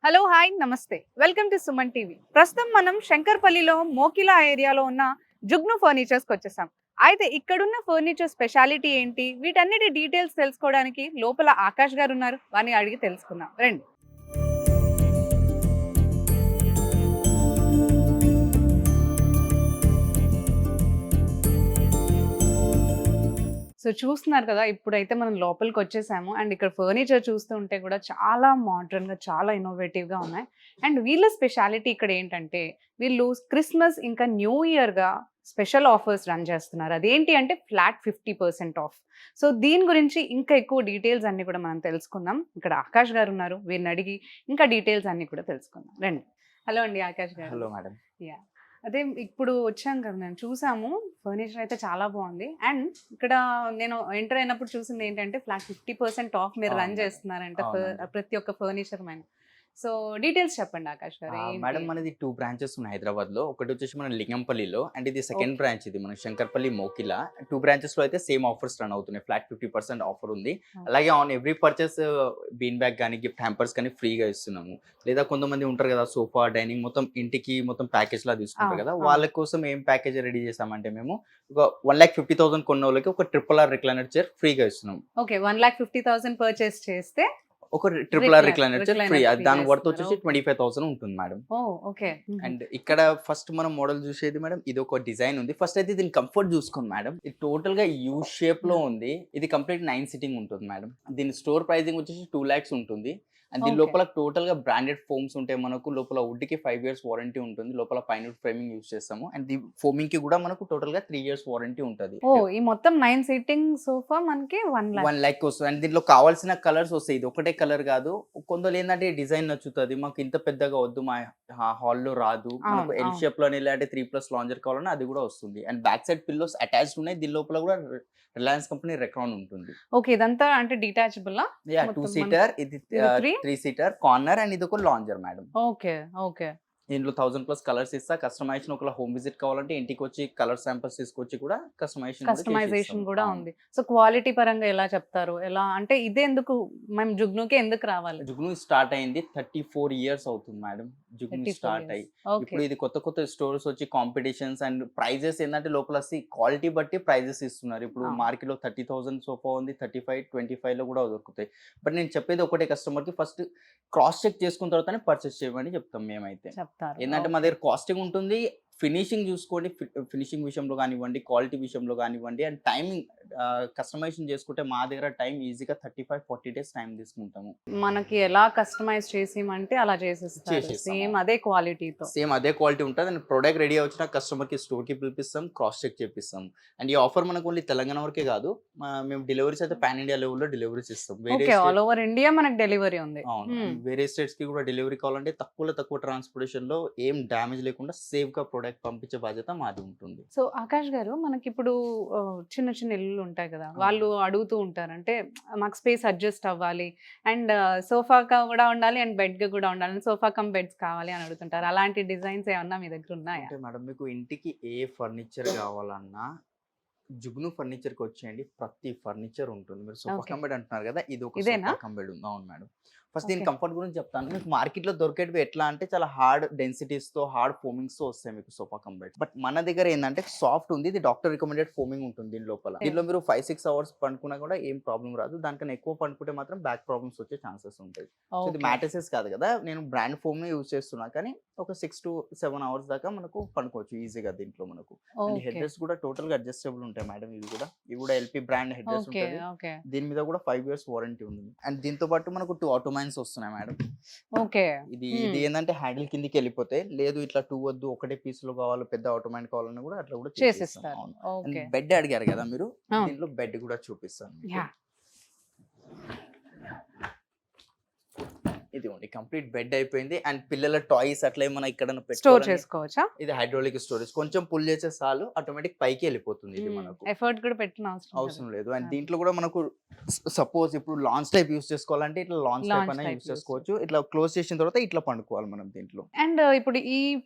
Hello hi నమస్తే welcome to Suman TV. ప్రస్తుతం మనం శంకర్పల్లిలో మోకిలా ఏరియాలో ఉన్న జుగ్ను ఫర్నిచర్స్కి వచ్చేసాం. అయితే ఇక్కడున్న ఫర్నిచర్ స్పెషాలిటీ ఏంటి, వీటన్నిటి డీటెయిల్స్ తెలుసుకోవడానికి లోపల ఆకాష్ గారు ఉన్నారు. వారిని అడిగి తెలుసుకుందాం రండి. సో చూస్తున్నారు కదా, ఇప్పుడైతే మనం లోపలికి వచ్చేసాము. అండ్ ఇక్కడ ఫర్నిచర్ చూస్తూ ఉంటే కూడా చాలా మోడ్రన్గా, చాలా ఇన్నోవేటివ్గా ఉన్నాయి. అండ్ వీళ్ళ స్పెషాలిటీ ఇక్కడ ఏంటంటే, వీళ్ళు క్రిస్మస్ ఇంకా న్యూ ఇయర్గా స్పెషల్ ఆఫర్స్ రన్ చేస్తున్నారు. అదేంటి అంటే ఫ్లాట్ 50% ఆఫ్. సో దీని గురించి ఇంకా ఎక్కువ డీటెయిల్స్ అన్ని కూడా మనం తెలుసుకుందాం. ఇక్కడ ఆకాష్ గారు ఉన్నారు, వీరిని అడిగి ఇంకా డీటెయిల్స్ అన్ని కూడా తెలుసుకుందాం రండి. హలో అండి ఆకాష్ గారు. Hello madam. యా, అదే ఇప్పుడు వచ్చాం కదా, నేను చూసాము ఫర్నిచర్ అయితే చాలా బాగుంది. అండ్ ఇక్కడ నేను ఎంటర్ అయినప్పుడు చూసింది ఏంటంటే ఫ్లాట్ 50% ఆఫ్ మీరు రన్ చేస్తున్నారంట ప్రతి ఒక్క ఫర్నిచర్ మైన. సో డీటెయిల్స్ చెప్పండి ఆకాష్ గారు. మేడం మనది 2 బ్రాంచెస్ ఉన్నాయి హైదరాబాద్ లో. ఒకటి వచ్చేసి మన లింగంపల్లిలో, అండ్ ఇది సెకండ్ బ్రాంచ్. ఇది మన శంకర్పల్లి మోకిలా. 2 బ్రాంచెస్ లో అయితే సేమ్ ఆఫర్స్ రన్ అవుతున్నాయి. ఫ్లాట్ 50% ఆఫర్ ఉంది. అలాగే on every purchase bean bag కానీ గిఫ్ట్ హ్యాంపర్స్ కానీ ఫ్రీగా ఇస్తున్నాము. లేదా కొంతమంది ఉంటారు కదా, సోఫా డైనింగ్ మొత్తం ఇంటికి మొత్తం ప్యాకేజ్ లా తీసుకుంటారు కదా, వాళ్ళ కోసం ఏం ప్యాకేజ్ రెడీ చేసామంటే మేము ఒక 1,50,000 కొన్న వాళ్ళకి ఒక RRR రిక్లైనర్ చైర్ ఫ్రీగా ఇస్తున్నాం. ఓకే, 1,50,000 పర్చేస్ చేస్తే ఒక RRR రిక్లైనర్ చైర్ ఫ్రీ. దాని వర్త్ వచ్చేసి 25,000 ఉంటుంది మేడం. ఓకే. అండ్ ఇక్కడ ఫస్ట్ మనం మోడల్ చూసేది మేడం, ఇది ఒక డిజైన్ ఉంది. ఫస్ట్ అయితే దీని కంఫర్ట్ చూసుకోండి మేడం. ఇది టోటల్ గా యూ షేప్ లో ఉంది. ఇది కంప్లీట్ 9 సిట్టింగ్ ఉంటుంది మేడం. దీని స్టోర్ ప్రైసింగ్ వచ్చేసి 2 lakhs ఉంటుంది. అండ్ దీని లోపల టోటల్ గా బ్రాండెడ్ ఫోమ్స్ ఉంటాయి మనకు. లోపల వుడ్ కి 5 years వారంటీ ఉంటుంది. లోపల పైన ఫ్రేమింగ్ యూస్ చేస్తాము. అండ్ ది ఫోమింగ్ కి కూడా మనకు టోటల్ గా 3 years వారంటీ ఉంటుంది. ఈ మొత్తం 9 సీటింగ్ సోఫా మనకి 1 lakh వస్తుంది. అండ్ దీంట్లో కావాల్సిన కలర్స్ వస్తాయి. ఇది ఒకటే కలర్ కాదు. కొందరు ఏంటంటే డిజైన్ నచ్చుతుంది, మాకు ఇంత పెద్దగా వద్దు, మా హాల్లో రాదు, మనకు ఎల్ షేప్ లో లేదంటే 3+ లాంజర్ కావాలన్నా అది కూడా వస్తుంది. And back side pillows attached ఉన్నాయి. దీని లోపల కూడా రిలయన్స్ కంపెనీ రెక్రాన్ ఉంటుంది. ఓకే, ఇదంతా అంటే డిటాచబుల్. 2 seater, ఇది 3 seater కార్నర్, అండ్ ఇది ఒక లాంజర్ మేడం. Okay okay. దీంట్లో 1000+ కలర్స్ ఇస్తా. కస్టమైజేషన్ ఒకవేళ హోమ్ విజిట్ కావాలంటే ఇంటికి వచ్చి కలర్ శాంపిల్స్ తీసుకొచ్చి కూడా కస్టమైజేషన్ కూడా ఉంది. సో క్వాలిటీ పరంగా ఎలా చెప్తారు, ఎలా అంటే ఇదే ఎందుకు మేము జుగ్నుకి ఎందుకు రావాలి? జుగ్ను స్టార్ట్ అయింది 34 years అవుతుంది మేడం. జుగ్ను స్టార్ట్ అయ్యి ఇప్పుడు ఇది కొత్త స్టోర్స్ వచ్చి కాంపిటీషన్స్ అండ్ ప్రైజెస్ ఏంటంటే లోపల క్వాలిటీ బట్టి ప్రైజెస్ ఇస్తున్నారు. ఇప్పుడు మార్కెట్ లో 30,000 సోఫా ఉంది, 35, 25 లో కూడా దొరుకుతాయి. బట్ నేను చెప్పేది ఒకటే, కస్టమర్ కి ఫస్ట్ క్రాస్ చెక్ చేసుకున్న తర్వాతనే పర్చేస్ చేయమని చెప్తాం మేమైతే. ఏంటంటే మా దగ్గర కాస్టింగ్ ఉంటుంది, ఫినిషింగ్ చూసుకోండి. ఫినిషింగ్ విషయంలో కానివ్వండి, క్వాలిటీ విషయంలో కానివ్వండి, అండ్ టైమింగ్ కస్టమైజేషన్ చేసుకుంటే మా దగ్గర టైం ఈజీగా 35-40 days టైం తీసుకుంటాము. మనకి ఎలా కస్టమైజ్ చేసిమంటే అలా చేసేస్తారు. సేమ్ అదే క్వాలిటీతో సేమ్ అదే క్వాలిటీ ఉంటుంది. అండ్ ప్రొడక్ట్ రెడీ వచ్చిన కస్టమర్ కి స్టోర్ కి పిలిపిస్తాం, క్రాస్ చెక్ చేపిస్తాం. అండ్ ఈ ఆఫర్ మనకు ఓన్లీ తెలంగాణ వరకే కాదు, మేము డెలివరీస్ అయితే పాన్ ఇండియా లెవెల్లో డెలివరీస్ ఇస్తాం. ఆల్ ఓవర్ ఇండియా మనకి డెలివరీ ఉంది. వేరే స్టేట్స్ కి కూడా డెలివరీ కావాలంటే తక్కువ ట్రాన్స్పోర్టేషన్ లో ఏం డ్యామేజ్ లేకుండా సేఫ్ గా ప్రొడక్ట్ పంపించే బాధ్యత మాది ఉంటుంది. సో ఆకాష్ గారు, మనకి ఇప్పుడు చిన్న చిన్న ఇల్లు ఉంటాయి కదా, వాళ్ళు అడుగుతూ ఉంటారు అంటే మాకు స్పేస్ అడ్జస్ట్ అవ్వాలి, అండ్ సోఫా కూడా ఉండాలి, అండ్ బెడ్ కూడా ఉండాలి, సోఫా కమ్ బెడ్స్ కావాలి అని అడుగుతుంటారు. అలాంటి డిజైన్స్ ఏమన్నా మీ దగ్గర ఉన్నాయా? మేడం, మీకు ఇంటికి ఏ ఫర్నిచర్ కావాలన్నా జుగ్ను ఫర్నిచర్ కి వచ్చేయండి. ప్రతి ఫర్నిచర్ ఉంటుంది. మీరు సోఫా కంబెడ్ అంటున్నారు కదా, ఇది ఒక సోఫా కంబెడ్ ఉంది. అవును మేడం. ఫస్ట్ దీని కంఫర్ట్ గురించి చెప్తాను. మీకు మార్కెట్ లో దొరికేటివి ఎట్లా అంటే చాలా హార్డ్ డెన్సిటీస్ తో, హార్డ్ ఫోమింగ్స్ తో వస్తాయి మీకు సోఫా కంబెడ్. బట్ మన దగ్గర ఏంటంటే సాఫ్ట్ ఉంది. ఇది డాక్టర్ రికమెండెడ్ ఫోమింగ్ ఉంటుంది దీని లోపల. దీనిలో మీరు 5-6 hours పండుకున్నా కూడా ఏం ప్రాబ్లం రాదు. దానికన్నా ఎక్కువ పండుకుంటే మాత్రం బ్యాక్ ప్రాబ్లమ్స్ వచ్చే ఛాన్సెస్ ఉంటాయి. సో ఇది మ్యాట్రెసెస్ కాదు కదా, నేను బ్రాండ్ ఫోమ్ యూజ్ చేస్తున్నా, కానీ ఒక 6 to 7 hours దాకా మనకు పండుకోవచ్చు ఈజీగా దీంట్లో మనకు. అండ్ హెడ్ రెస్ట్ కూడా టోటల్ గా అడ్జస్టబుల్ ఉంటాయి మేడం. ఇవి కూడా ఎల్పి బ్రాండ్ హెడ్ రెస్ట్ ఉంటుంది. దీని మీద కూడా 5 years వారంటీ ఉంది. అండ్ దీంతో పాటు మనకు 2 ఆటోమైన్స్ వస్తున్నాయి మేడం. ఓకే, ఇది ఏంటంటే హ్యాండిల్ కిందికి వెళ్ళిపోతాయి. లేదు ఇట్లా 2 వద్దు, ఒకటే పీస్ లో కావాలి, పెద్ద ఆటోమైన్ కావాలన్నా కూడా అట్లా కూడా చేసిస్తాం. బెడ్ అడిగారు కదా మీరు, దీంట్లో బెడ్ కూడా చూపిస్తాను. ఇది కంప్లీట్ బెడ్ అయిపోయింది. అండ్ పిల్లల టాయ్స్ అట్లా ఏమైనా ఇక్కడ స్టోర్ చేసుకోవచ్చా? ఇది హైడ్రాలిక్ స్టోరేజ్. కొంచెం పుల్ చేసే చాలు ఆటోమేటిక్ పైకి వెళ్ళిపోతుంది. ఇది మనకు ఎఫర్ట్ కూడా పెట్టిన అవసరం లేదు. అండ్ దీంట్లో కూడా మనకు సపోజ్ ఇప్పుడు లాంచ్ టైప్ యూస్ చేసుకోవాలంటే ఇట్లా లాంచ్ టైప్ అయినా యూస్ చేసుకోవచ్చు. ఇట్లా క్లోజ్ చేసిన తర్వాత ఇట్లా పండుకోవాలి మనం దీంట్లో. అండ్ ఇప్పుడు ఈ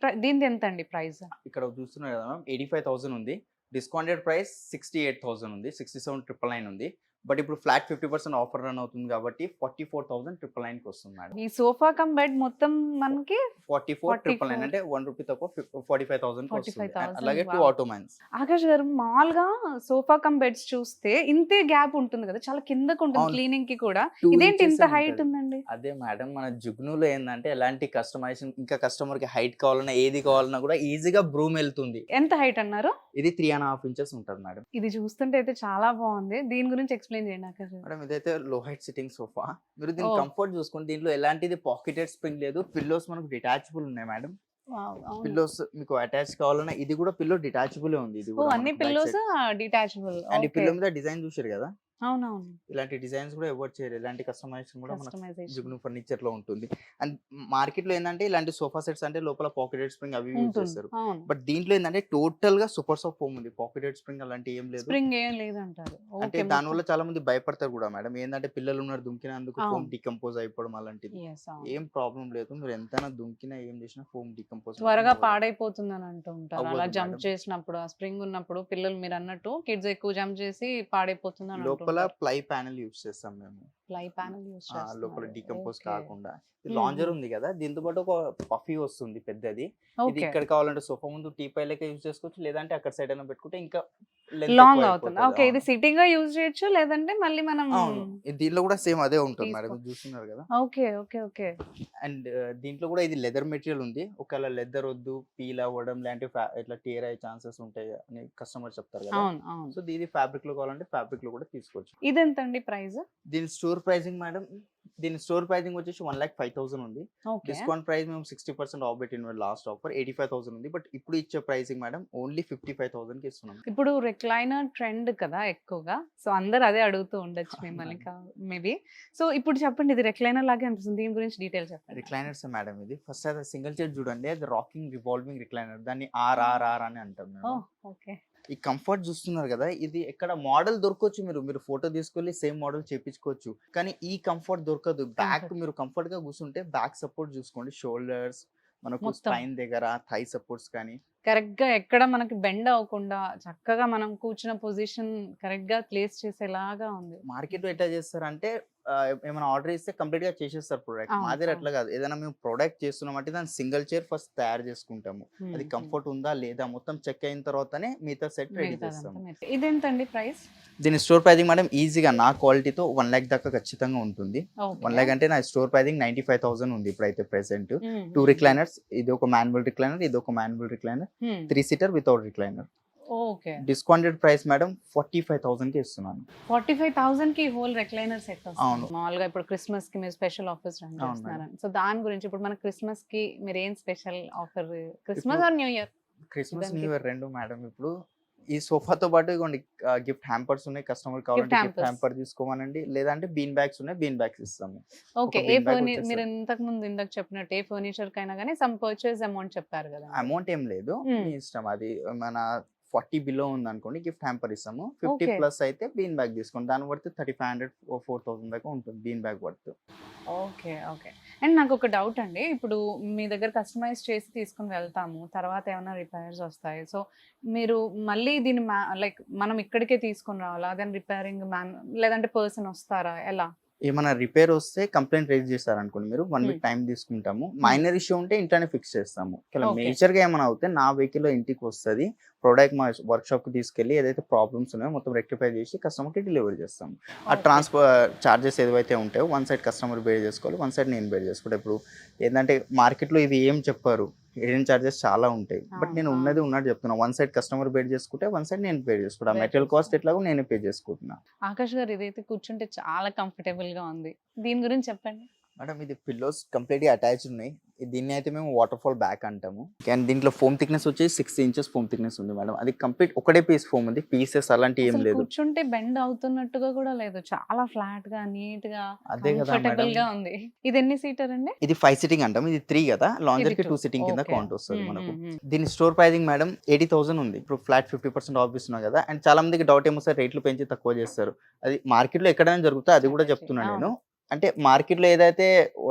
దీని ఎంత అండి ప్రైస్? ఇక్కడ చూస్తున్నారు కదా మ్యామ్, 85,000 ఉంది. డిస్కౌంటెడ్ ప్రైస్ 68,000 ఉంది. 67,999 ఉంది. బట్ ఇప్పుడు ఫ్లాట్ 50% ఆఫర్ రన్ అవుతుంది కాబట్టి 44,999 వస్తుంది మేడం. ఈ సోఫా కమ్ బెడ్ మొత్తం మనకి 44,999 అంటే 1 రూపీ తక్కువ 45,000 వస్తుంది. 45,000 అలాగే 2 wow. ఆటోమన్స్. ఆకాష్ గారు మామూలుగా సోఫా కమ్ బెడ్స్ చూస్తే ఇంతే గ్యాప్ ఉంటుంది కదా, చాలా కిందకు ఉంటుంది అవును. క్లీనింగ్ కి కూడా. 2 ఇదేంటి inches ఇంత ఏ హైట్ ఉంటది. ఉందండి? అదే మేడం మన జుగ్నులో ఏంటంటే ఎలాంటి కస్టమైజేషన్ ఇంకా కస్టమర్ కి హైట్ కావాలన్నా ఏది కావాలన్నా కూడా ఈజీగా బ్రూమ్ వెళ్తుంది. ఎంత హైట్ అన్నారు? ఇది 3.5 ఇంచెస్ ఉంటుంది మేడం. ఇది చూస్తుంటే అయితే చాలా బాగుంది. దీని గురించి ఎక్స్ప్లెయిన్ చేయండి ఆకాష్ గారు. మేడం ఇదైతే లో హైట్ సిట్టింగ్ సోఫా. మీరు దీని Oh. కంఫర్ట్ చూసుకోండి, దీంట్లో ఎలాంటిది పాకెటెడ్ స్ప్రింగ్ లేదు. పిల్లోస్ మనకు డిటాచబుల్ ఉన్నాయి మేడం. Wow, అవును. పిల్లోస్ మీకు అటాచ్ కావాలన్నా ఇది కూడా పిల్లో డిటాచబుల్ ఉంది. ఇది ఓ, కూడా అన్ని పిల్లోస్ డిటాచబుల్. అండ్ ఈ పిల్లో మీద డిజైన్ చూసారు కదా, అవునవును. ఇలాంటి డిజైన్స్ కూడా ఎవరు చేయరు. ఇలాంటి కస్టమైజేషన్ కూడా మన కస్టమైజేషన్ జుగ్ను ఫర్నిచర్ లో ఉంటుంది. అండ్ మార్కెట్ లో ఏంటంటే ఇలాంటి సోఫా సెట్స్ అంటే లోపల పాకెటెడ్ స్ప్రింగ్ అవి యూజ్ ఉంటుంది. చేస్తారు. అవును. బట్ దీంట్లో ఏంటంటే టోటల్ గా సూపర్ సాఫ్ట్ ఫోమ్ ఉంది. పాకెటెడ్ స్ప్రింగ్ అలాంటి ఏం లేదు. స్ప్రింగ్ ఏం లేదంటారు. అంటే ఓకే. దాని వల్ల చాలా మంది భయపడతారు కూడా మేడం. ఏంటంటే పిల్లలు ఉన్నారు దుంకినందుకు ఫోమ్ అవును. డికంపోజ్ అయిపోవడం అలాంటిది Yes, అవును. ఏం ప్రాబ్లం లేదు. మీరు ఎంతైనా దుంకినా ఏం చేసినా ఫోమ్ డికంపోజ్ త్వరగా పాడైపోతుందని అంటూ ఉంటారు. అలా అవ్వదు జంప్ మేడం. చేసినప్పుడు, ఆ స్ప్రింగ్ ఉన్నప్పుడు పిల్లలు మీరు అన్నట్టు కిడ్స్ ఎక్కువ జంప్ చేసి పాడైపోతుందని లోపల అంటుంటారు. ప్లై ప్యానెల్ యూజ్ చేస్తాం మేము. ప్లై ప్యానెల్ యూస్ లోపల డికంపోజ్ చేస్తున్నారు. కాకుండా మ్మ్. లాంజర్ ఉంది కదా, దీంతో పాటు ఒక పఫీ వస్తుంది పెద్దది. ఇది ఓకే. ఇక్కడ కావాలంటే సోఫా ముందు టీ పై లెక్క యూజ్ చేసుకోవచ్చు, లేదంటే అక్కడ సైడ్ అయినా పెట్టుకుంటే ఇంకా లాంగ్ అవుతుంది. ఓకే, ఇది సిట్టింగ్ గా యూజ్ చేయొచ్చు, లేదంటే మళ్ళీ మనం అవును. దీంట్లో కూడా సేమ్ అదే ఉంటుంది మేడం, తీసుకో- ఇది చూస్తున్నారు కదా. Okay okay okay. అండ్ దీంట్లో కూడా ఇది లెదర్ మెటీరియల్ ఉంది. ఒకవేళ లెదర్ వద్దు, పీల్ అవ్వడం లాంటి ఇట్లా టేర్ అయ్యే ఛాన్సెస్ ఉంటాయి అని కస్టమర్ చెప్తారు కదా. అవును అవును. సో ఇది ఫ్యాబ్రిక్ లో కావాలంటే ఫ్యాబ్రిక్ లో కూడా తీసుకోవచ్చు. ఇది ఎంత అండి ప్రైస్? దీని స్టోర్ ప్రైసింగ్ మేడం, దీని స్టోర్ ప్రైసింగ్ వచ్చేసి 1,05,000 ఉంది. ఓకే. డిస్కౌంట్ ప్రైస్ మేము 60% ఆఫ్ పెట్టిన లాస్ట్ ఆఫర్ 85,000 ఉంది. బట్ ఇప్పుడు ఇచ్చే ప్రైసింగ్ మేడం ఓన్లీ 55,000 కి ఇస్తున్నాం. ఇప్పుడు రిక్లైనర్ ట్రెండ్ కదా ఎక్కువగా, సో అందరు అదే అడుగుతూ ఉండొచ్చు మిమ్మల్ని మేబీ. సో ఇప్పుడు చెప్పండి, ఇది రిక్లైనర్ లాగే అనిపిస్తుంది, దీని గురించి డీటెయిల్ చెప్పండి. రిక్లైనర్స్ మేడం ఇది ఫస్ట్ అది సింగిల్ చైర్ చూడండి, అది రాకింగ్ రివాల్వింగ్ రిక్లైనర్, దాన్ని ఆర్ఆర్ఆర్ అని అంటాం ఓ మేము. ఓకే. ఈ కంఫర్ట్ చూస్తున్నారు కదా, ఇది ఎక్కడ మోడల్ దొరకవచ్చు, మీరు ఫోటో తీసుకెళ్ళి సేమ్ మోడల్ చేపించుకోవచ్చు. కానీ ఈ కంఫర్ట్ దొరకదు. Back Comfort. మీరు కంఫర్ట్ గా కూర్చుంటే బ్యాక్ సపోర్ట్ చూసుకోండి, షోల్డర్స్ మనకు మొత్తం. స్పైన్ దగ్గర థై సపోర్ట్స్ కానీ కరెక్ట్ గా ఎక్కడ మనకి బెండ్ అవ్వకుండా చక్కగా మనం కూర్చున్న పొజిషన్ కరెక్ట్ గా ప్లేస్ చేసేలాగా ఉంది. మార్కెట్ లో ఎట్లా చేస్తారంటే ఏమైనా ఆర్డర్ ఇస్తే కంప్లీట్ గా చేసేస్తారు ప్రోడక్ట్. అవును, మా దగ్గర అవును. అట్లా కాదు. ఏదైనా మేము ప్రోడక్ట్ చేస్తున్నాం అంటే దాని సింగిల్ చైర్ ఫస్ట్ తయారు చేసుకుంటాము. అది మ్మ్. కంఫర్ట్ ఉందా లేదా మొత్తం చెక్ అయిన తర్వాతనే మిగతా సెట్ రెడీ మిగతాదంతా చేస్తాము. మీరు- ఇదేంటండి ప్రైస్? దీని స్టోర్ ప్రైజింగ్ మేడం ఈజీగా నా క్వాలిటీతో 1 lakh దాకా ఖచ్చితంగా ఉంటుంది. 1 lakh అంటే నా స్టోర్ ప్రైజింగ్ 95,000 ఉంది ఇప్పుడైతే ప్రెసెంట్. 2 రిక్లైనర్స్, ఇది ఒక మాన్యువల్ రిక్లైనర్, ఇది ఒక manual recliner, 3 seater without recliner. Okay. Discounted price madam 45,000 కి ఇస్తున్నాను. 45,000 కి హోల్ రిక్లైనర్ సెట్ అవును. వస్తుంది. మామూలుగా ఇప్పుడు క్రిస్మస్ కి మీరు స్పెషల్ ఆఫర్స్ రన్ అవును చేస్తున్నారని, సో దాని గురించి ఇప్పుడు మన క్రిస్మస్ కి మీరు ఏం స్పెషల్ ఆఫర్? క్రిస్మస్ ఇప్పుడు- ఆర్ న్యూ ఇయర్? క్రిస్మస్ దానికి- న్యూ ఇయర్ రెండు మేడం. ఇప్పుడు ఈ సోఫాతో పాటు ఇవ్వండి గిఫ్ట్ హ్యాంపర్స్ ఉన్నాయి. కస్టమర్ కావాలంటే గిఫ్ట్ hampers. హ్యాంపర్ తీసుకోమనండి, లేదంటే బీన్ బ్యాగ్స్ ఉన్నాయి, బీన్ బ్యాగ్స్ ఇస్తాము. ఓకే. ఒక ఏ bean bag ఫర్నిచర్ మీరు వచ్చేస్తుంది. ఇంతకు చెప్పినట్టు ఏ ఫర్నిచర్ కైనా కానీ సమ్ పర్చేస్ అమౌంట్ చెప్పారు కదా. అమౌంట్ ఏం లేదు, Hmm. మీ ఇష్టం. అది మన 40 బిలో ఉంది అనుకోండి, గిఫ్ట్ హ్యాంపర్ ఇస్తాము. 50 Okay. ప్లస్ అయితే బీన్ బ్యాగ్ తీసుకోండి. దాని వర్త్ 3,500 4,000 దాకా ఉంటుంది bean bag worth. Okay okay. And నాకు ఒక డౌట్ అండి, ఇప్పుడు మీ దగ్గర కస్టమైజ్ చేసి తీసుకుని వెళ్తాము, తర్వాత ఏమైనా రిపేర్స్ వస్తాయి, సో మీరు మళ్ళీ దీన్ని లైక్ మనం ఇక్కడికే తీసుకొని రావాలా, దాని రిపేరింగ్ లేదంటే పర్సన్ వస్తారా, ఎలా? ఏమైనా రిపేర్ వస్తే కంప్లైంట్ రేజ్ చేస్తారనుకోండి, మీరు 1 వీక్ టైం తీసుకుంటాము. మైనర్ ఇష్యూ ఉంటే ఇంట్లోనే ఫిక్స్ చేస్తాము. Okay. మేజర్ గా ఏమైనా అవుతే నా వెహికల్ లో ఇంటికి వస్తుంది, ప్రోడక్ట్ మా వర్క్ షాప్ కి తీసుకెళ్లి ఏదైతే ప్రాబ్లమ్స్ ఉన్నాయో మొత్తం రెక్టిఫై చేసి కస్టమర్ కి డెలివరీ చేస్తాము. ఆ Okay. ట్రాన్స్ఫర్ చార్జెస్ ఏవైతే ఉంటాయో వన్ సైడ్ కస్టమర్ బేర్ చేసుకోవాలి, వన్ సైడ్ నేను బేర్ చేసుకుంటా. ఇప్పుడు ఏంటంటే మార్కెట్ లో ఇవి ఏం చెప్పారు, హిడెన్ చార్జెస్ చాలా ఉంటాయి. బట్ నేను అవును, ఉన్నది ఉన్నట్టు చెప్తున్నా. వన్ సైడ్ కస్టమర్ బేర్ చేసుకుంటే వన్ సైడ్ నేను పే చేసుకుంటా. Bear మెటీరియల్ కాస్ట్ చేసుకుంటా. ఎట్లాగో నేనే పే చేసుకుంటున్నా. ఆకాష్ గారు, ఇదైతే కూర్చుంటే చాలా కంఫర్టబుల్ గా ఉంది, దీని గురించి చెప్పండి. మేడం ఇది పిల్లోస్ కంప్లీట్ గా అటాచ్ ఉన్నాయి. దీన్ని అయితే మేము వాటర్ ఫాల్ బ్యాక్ అంటాము. అండ్ దీంట్లో ఫోమ్ థిక్నెస్ వచ్చి 6 inches ఫోమ్ థిక్నెస్ ఉంది మేడం. అది కంప్లీట్ ఒకటే పీస్ ఫోమ్ ఉంది, పీసెస్ అలాంటి ఏం అసలు లేదు. కూర్చుంటే బెండ్ అవుతున్నట్టుగా కూడా లేదు, చాలా ఫ్లాట్ గా నీట్ గా అదే కదా కంఫర్టబుల్ మేడం. గా ఉంది. ఇది ఎన్ని సీటర్ అండి? ఇది 5 సీటింగ్ అంటాం, ఇది 3 కదా. లాంజర్ ఇది కి 2 2 సీటింగ్ కింద Okay. కౌంట్ వస్తుంది మనకు. మ్మ్. దీని స్టోర్ ప్రైజింగ్ మేడం 80,000 ఉంది. ఇప్పుడు ఫ్లాట్ 50% ఆఫ్ ఇస్తున్నాం కదా. అండ్ చాలా మందికి డౌట్ ఏమో సార్ రేట్లు పెంచి తక్కువ చేస్తారు. అది మార్కెట్ లో ఎక్కడైనా జరుగుతా, అది కూడా చెప్తున్నా నేను. అంటే మార్కెట్‌లో ఏదైతే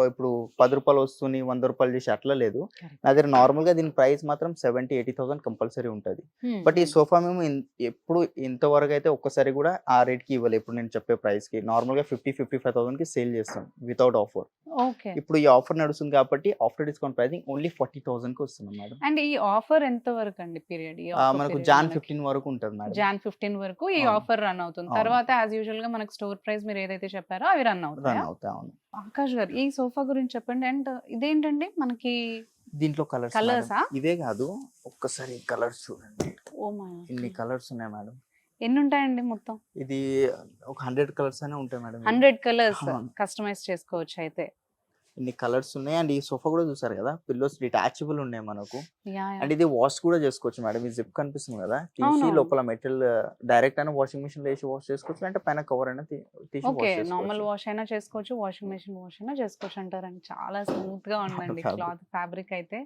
ఇప్పుడు రూ. 10 వస్తుంది, రూ. 100 చేసి అట్లా లేదు. Correct. నా దగ్గర నార్మల్‌గా దీని ప్రైస్ మాత్రం 70,000-80,000 కంపల్సరీ ఉంటది. బట్ ఈ సోఫా మేము ఎప్పుడు ఇంతవరకైతే ఒక్కసారి కూడా ఆ రేట్‌కి ఇవ్వలే. ఇప్పుడు నేను చెప్పే ప్రైస్‌కి. నార్మల్‌గా 55,000కి సేల్ చేస్తాం వితౌట్ ఆఫర్. ఓకే. ఇప్పుడు ఈ ఆఫర్ నడుస్తుంది కాబట్టి ఆఫ్టర్ డిస్కౌంట్ ప్రైసింగ్ ఓన్లీ 40,000కి వస్తున్నాం మేడం. అండ్ ఈ ఆఫర్ ఎంత వరకు అండి పీరియడ్? ఈ ఆఫర్ మనకు పీరియడ్ జాన్ మనకి 15 వరకు ఉంటది మేడం. జాన్ 15 వరకు ఈ అవును. ఆఫర్ రన్ అవుతుంది. అవును. తర్వాత యాజ్ యూజువల్ గా మనకు స్టోర్ ప్రైస్ మీరు ఏదైతే చెప్పారో అవి రన్ రన్ అవుతాయా? అవుతాయి. అవును. ఆకాష్ గారు ఈ సోఫా గురించి చెప్పండి. అండ్ ఇదేంటండి మనకి దీంట్లో కలర్స్ కలర్సా? ఇవే కాదు, ఒక్కసారి కలర్స్ చూడండి. ఓ మై ఇన్ని కలర్స్ ఉన్నాయి మేడం. ఎన్ని ఉంటాయండి మొత్తం? ఇది ఒక 100 కలర్స్ అయినా ఉంటాయి మేడం. 100 కలర్స్ అవును. కస్టమైజ్ చేసుకోవచ్చు అయితే. ఇన్ని కలర్స్ ఉన్నాయి. అండ్ ఈ సోఫా కూడా చూసారు కదా, పిల్లోస్ డిటాచబుల్ ఉన్నాయి మనకు. యా అండ్ ఇది వాష్ కూడా చేసుకోవచ్చు మేడం. ఈ జిప్ కనిపిస్తుంది కదా, తీసి అవునవును. లోపల మెటీరియల్ డైరెక్ట్ అయినా వాషింగ్ మిషన్ లో వేసి వాష్ చేసుకోవచ్చు, అంటే పైన కవర్ అయినా తీసి ఓకే. వాష్ నార్మల్ చేసుకోవచ్చు. వాష్ అయినా చేసుకోవచ్చు, వాషింగ్ మెషిన్ వాష్ అయినా చేసుకోవచ్చు అంటారండి. చాలా స్మూత్ గా ఉందండి fabric. క్లాత్ ఫ్యాబ్రిక్ అయితే.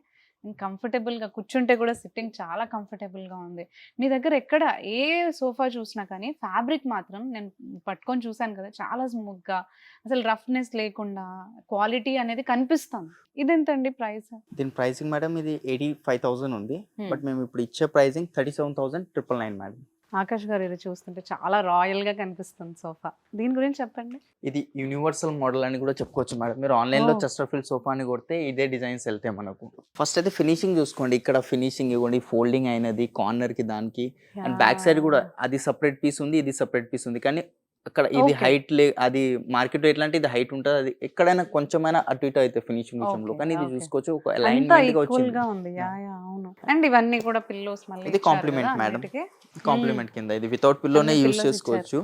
కంఫర్టబుల్ గా కూర్చుంటే కూడా సిట్టింగ్ చాలా కంఫర్టబుల్ గా ఉంది. మీ దగ్గర ఎక్కడ ఏ సోఫా చూసినా కానీ ఫ్యాబ్రిక్ మాత్రం నేను పట్టుకొని చూసాను కదా, చాలా స్మూత్ గా, అసలు రఫ్నెస్ లేకుండా క్వాలిటీ అనేది కనిపిస్తుంది. ఇదెంతండి ప్రైస్? దీని ప్రైసింగ్ మేడం ఇది 85,000 ఉంది. బట్ మేము ఇప్పుడు ఇచ్చే ప్రైసింగ్ 37,999 మేడం. ఆకాష్ గారు ఇది చూస్తుంటే చాలా రాయల్ గా కనిపిస్తుంది సోఫా. దీని గురించి చెప్పండి. ఇది యూనివర్సల్ మోడల్ అని కూడా చెప్పుకోవచ్చు మేడం. మీరు ఆన్లైన్ లో ఓ. చెస్టర్ఫీల్డ్ సోఫా అని కొడితే ఇదే డిజైన్స్ వెళ్తాయి మనకు. ఫస్ట్ అయితే ఫినిషింగ్ చూసుకోండి. ఇక్కడ ఫినిషింగ్ ఇవ్వండి, ఫోల్డింగ్ అయినది కార్నర్ కి దానికి. అండ్ బ్యాక్ సైడ్ కూడా అది సపరేట్ పీస్ ఉంది, ఇది సపరేట్ పీస్ ఉంది. కానీ అక్కడ ఇది Okay. హైట్ అది మార్కెట్ ఎట్లా అంటే ఇది హైట్ ఉంటుంది, అది ఎక్కడైనా కొంచెమైనా అటు ఇటు అయితే ఫినిషింగ్ విషయంలో. Okay, కానీ ఇది okay. చూసుకోవచ్చు ఒక అంతా అలైన్మెంట్ గా ఈక్వల్ వచ్చింది. గా ఉంది. యా యా అవును. అండ్ ఇవన్నీ కూడా పిల్లోస్ మళ్ళీ ఇది ఇచ్చారు కాంప్లిమెంట్ కదా మేడం. అన్నిటికీ. కాంప్లిమెంట్ కింద ఇది వితౌట్ పిల్లోనే అన్ని యూస్ pillows చేసుకోవచ్చు.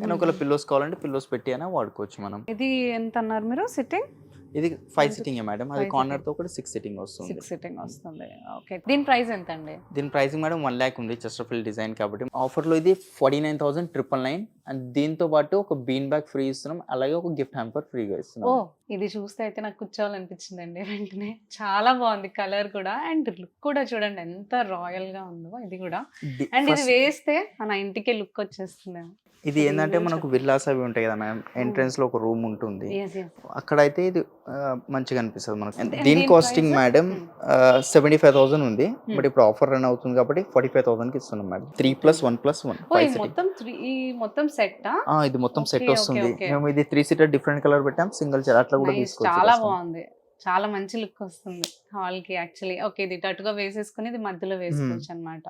కానీ ఒకవేళ పిల్లోస్ కావాలంటే పిల్లోస్ పెట్టి అయినా వాడుకోవచ్చు మనం. ఇది ఎంత అన్నారు మీరు? సిట్టింగ్ ఇది 5 సిట్టింగ్ మేడం. అది 5 కార్నర్ తో కూడా 6 సిట్టింగ్ వస్తుంది. 6 సిట్టింగ్ వస్తుంది. ఓకే. దీని ప్రైస్ ఎంత అండి? దీని ప్రైసింగ్ మేడం 1 lakh ఉంది చెస్టర్ఫీల్డ్ డిజైన్ కాబట్టి. ఆఫర్లో ఇది 49,999 అండ్ దీంతో పాటు ఒక బీన్ బ్యాగ్ ఫ్రీ ఇస్తున్నాం, అలాగే ఒక గిఫ్ట్ హ్యాంపర్ ఫ్రీగా ఓ, ఇస్తున్నాం. ఇది చూస్తే అయితే నాకు కూర్చోవాలనిపించిందండి వెంటనే. చాలా బాగుంది కలర్ కూడా, అండ్ లుక్ కూడా చూడండి ఎంత రాయల్ గా ఉందో ఇది కూడా. అండ్ ఇది వేస్తే మన ఇంటికి లుక్ వచ్చేస్తుందేమో. ఇది ఏంటంటే మనకు విల్లాస్ అవి ఉంటాయి కదా మ్యామ్, ఎంట్రన్స్ లో ఒక రూమ్ ఉంటుంది, Yes, yes. అక్కడైతే ఇది మంచిగా అనిపిస్తుంది మనకు. And దీని దీని కాస్టింగ్ price? మేడం 75,000 ఉంది. బట్ ఇప్పుడు ఆఫర్ రన్ అవుతుంది కాబట్టి 45,000 కి ఇస్తున్నాం మేడం. 3+1+1 ఓ, 5 ఈ సిట్టింగ్. మొత్తం ఈ మొత్తం సెట్టా? ఇది మొత్తం Okay, సెట్ okay, వస్తుంది. okay. మేము ఇది 3 సీటర్ డిఫరెంట్ కలర్ పెట్టాం, సింగిల్ చైర్ అట్లా కూడా Nice, తీసుకోవచ్చు. చాలా customer. బాగుంది. చాలా మంచి లుక్ వస్తుంది హాల్ కి యాక్చువల్లీ. ఓకే, ఇది అటుగా వేసేసుకుని ఇది మధ్యలో వేసుకోవచ్చు అన్నమాట.